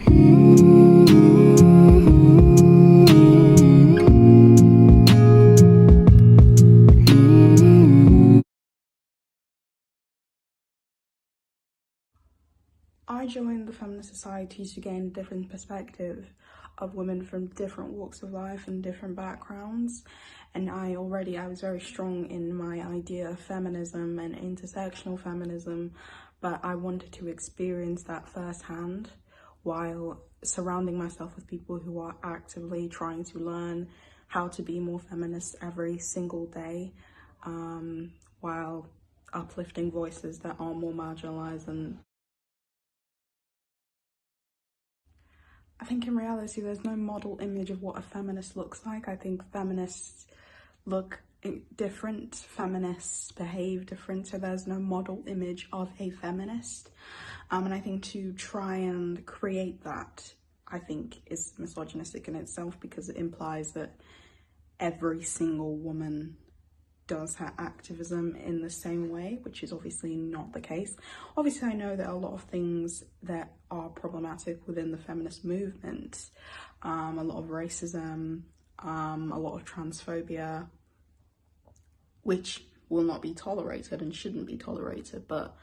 I joined the feminist society to gain a different perspective of women from different walks of life and different backgrounds. And I was very strong in my idea of feminism and intersectional feminism, but I wanted to experience that firsthand while surrounding myself with people who are actively trying to learn how to be more feminist every single day, while uplifting voices that are more marginalized. And I think in reality, there's no model image of what a feminist looks like. I think feminists look different, feminists behave different, so there's no model image of a feminist. And I think to try and create that, I think is misogynistic in itself, because it implies that every single woman does her activism in the same way, which is obviously not the case. Obviously, I know there are a lot of things that are problematic within the feminist movement, a lot of racism, a lot of transphobia, which will not be tolerated and shouldn't be tolerated, but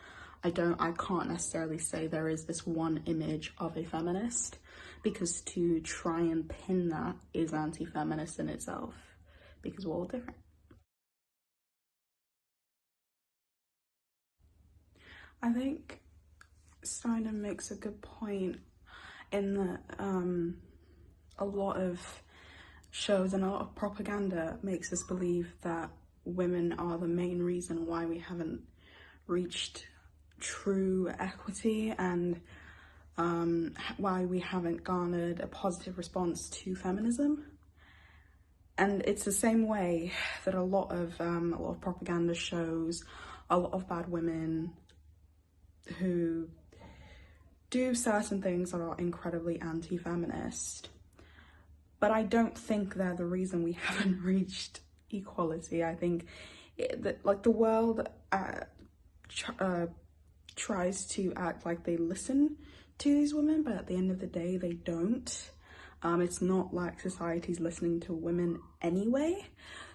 I can't necessarily say there is this one image of a feminist, because to try and pin that is anti-feminist in itself, because we're all different. I think Steiner makes a good point in that a lot of shows and a lot of propaganda makes us believe that women are the main reason why we haven't reached true equity, and why we haven't garnered a positive response to feminism. And it's the same way that a lot of propaganda shows a lot of bad women who do certain things that are incredibly anti-feminist, but I don't think they're the reason we haven't reached equality. I think that the world tries to act like they listen to these women, but at the end of the day they don't. It's not like society's listening to women anyway.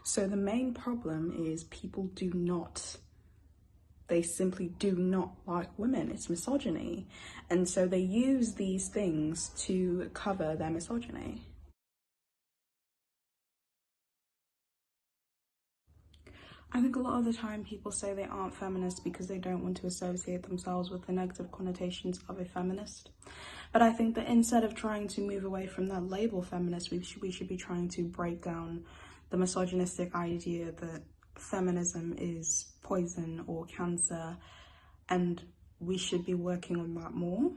So the main problem is they simply do not like women. It's misogyny. And so they use these things to cover their misogyny. I think a lot of the time people say they aren't feminists because they don't want to associate themselves with the negative connotations of a feminist. But I think that instead of trying to move away from that label feminist, we should be trying to break down the misogynistic idea that feminism is poison or cancer, and we should be working on that more,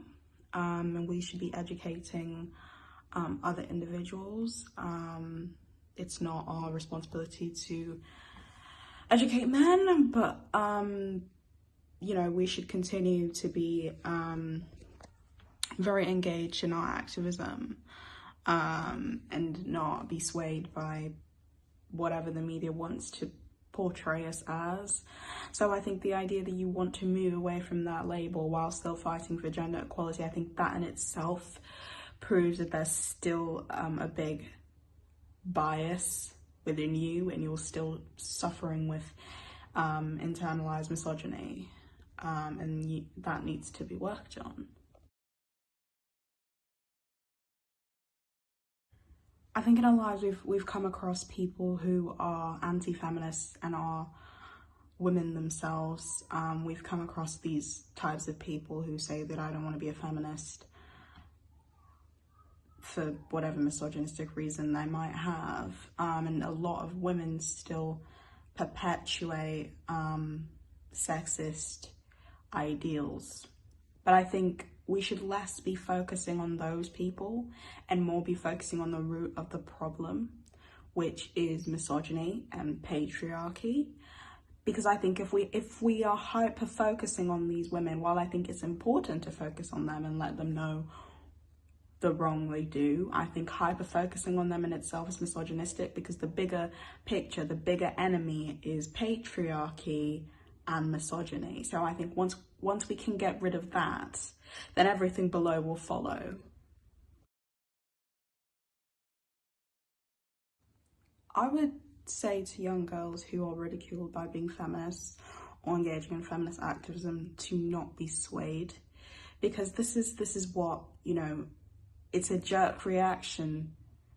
and we should be educating other individuals. It's not our responsibility to educate men, but we should continue to be very engaged in our activism, and not be swayed by whatever the media wants to portray us as. So I think the idea that you want to move away from that label while still fighting for gender equality, I think that in itself proves that there's still a big bias within you, and you're still suffering with internalized misogyny, and that needs to be worked on. I think in our lives we've come across people who are anti-feminists and are women themselves. We've come across these types of people who say that I don't want to be a feminist for whatever misogynistic reason they might have. And a lot of women still perpetuate sexist ideals. But I think we should less be focusing on those people and more be focusing on the root of the problem, which is misogyny and patriarchy. Because I think if we are hyper focusing on these women, while I think it's important to focus on them and let them know the wrong they do, I think hyper focusing on them in itself is misogynistic, because the bigger picture, the bigger enemy is patriarchy and misogyny. So I think once we can get rid of that, then everything below will follow. I would say to young girls who are ridiculed by being feminists or engaging in feminist activism to not be swayed, because this is what, you know, it's a jerk reaction.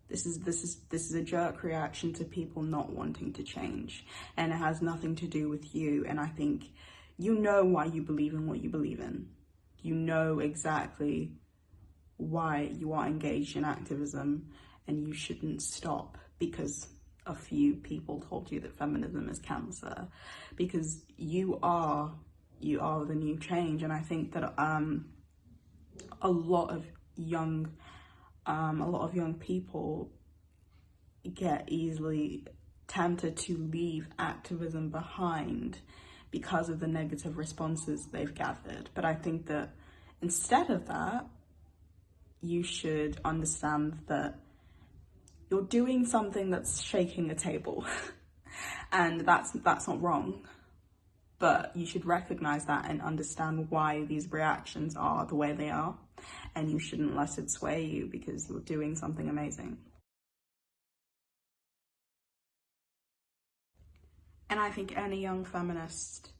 This is a jerk reaction to people not wanting to change, and it has nothing to do with you. And I think you know why you believe in what you believe in. You know exactly why you are engaged in activism, and you shouldn't stop because a few people told you that feminism is cancer, because you are the new change. And I think that a lot of young people get easily tempted to leave activism behind because of the negative responses they've gathered. But I think that instead of that, you should understand that you're doing something that's shaking a table and that's not wrong, but you should recognize that and understand why these reactions are the way they are, and you shouldn't let it sway you because you're doing something amazing. And I think any young feminist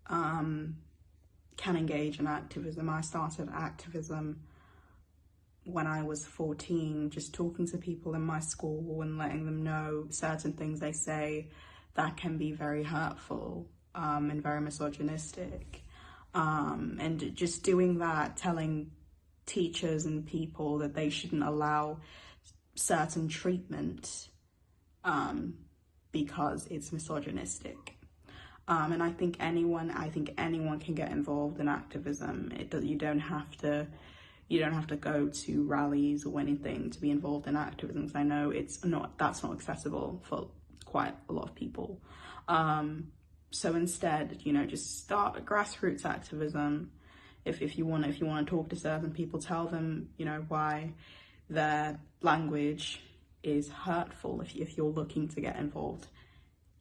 can engage in activism. I started activism when I was 14, just talking to people in my school and letting them know certain things they say that can be very hurtful and very misogynistic. And just doing that, telling teachers and people that they shouldn't allow certain treatment because it's misogynistic. And I think anyone can get involved in activism. You don't have to go to rallies or anything to be involved in activism, because I know that's not accessible for quite a lot of people. So instead, you know, just start grassroots activism. If you want to talk to certain people, tell them, you know, why their language is hurtful if you're looking to get involved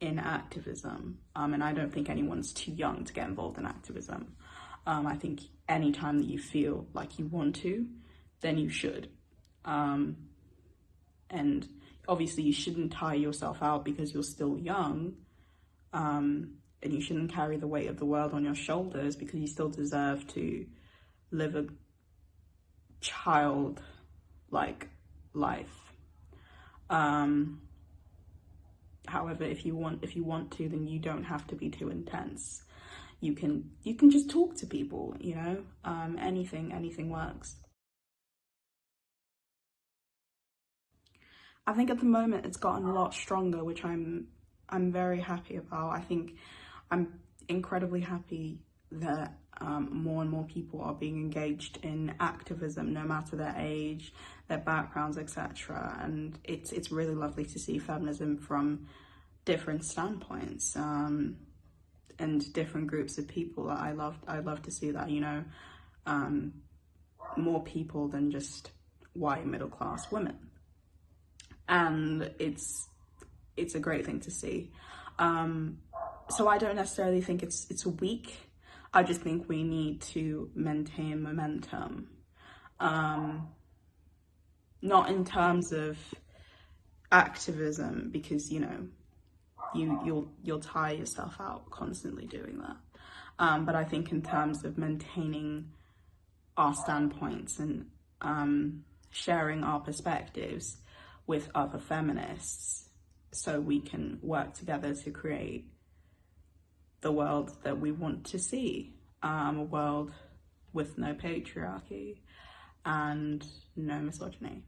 in activism. And I don't think anyone's too young to get involved in activism. I think anytime that you feel like you want to, then you should. And obviously you shouldn't tire yourself out because you're still young. And you shouldn't carry the weight of the world on your shoulders, because you still deserve to live a child-like life. However, if you want to, then you don't have to be too intense. You can just talk to people, you know. Anything works. I think at the moment it's gotten a lot stronger, which I'm very happy about. I think I'm incredibly happy that more and more people are being engaged in activism, no matter their age, their backgrounds, etc. And it's really lovely to see feminism from different standpoints and different groups of people. I love to see that, you know, more people than just white middle class women, and it's a great thing to see. So I don't necessarily think it's weak. I just think we need to maintain momentum. Not in terms of activism, because, you know, you'll tire yourself out constantly doing that. But I think in terms of maintaining our standpoints and sharing our perspectives with other feminists, so we can work together to create the world that we want to see, a world with no patriarchy and no misogyny.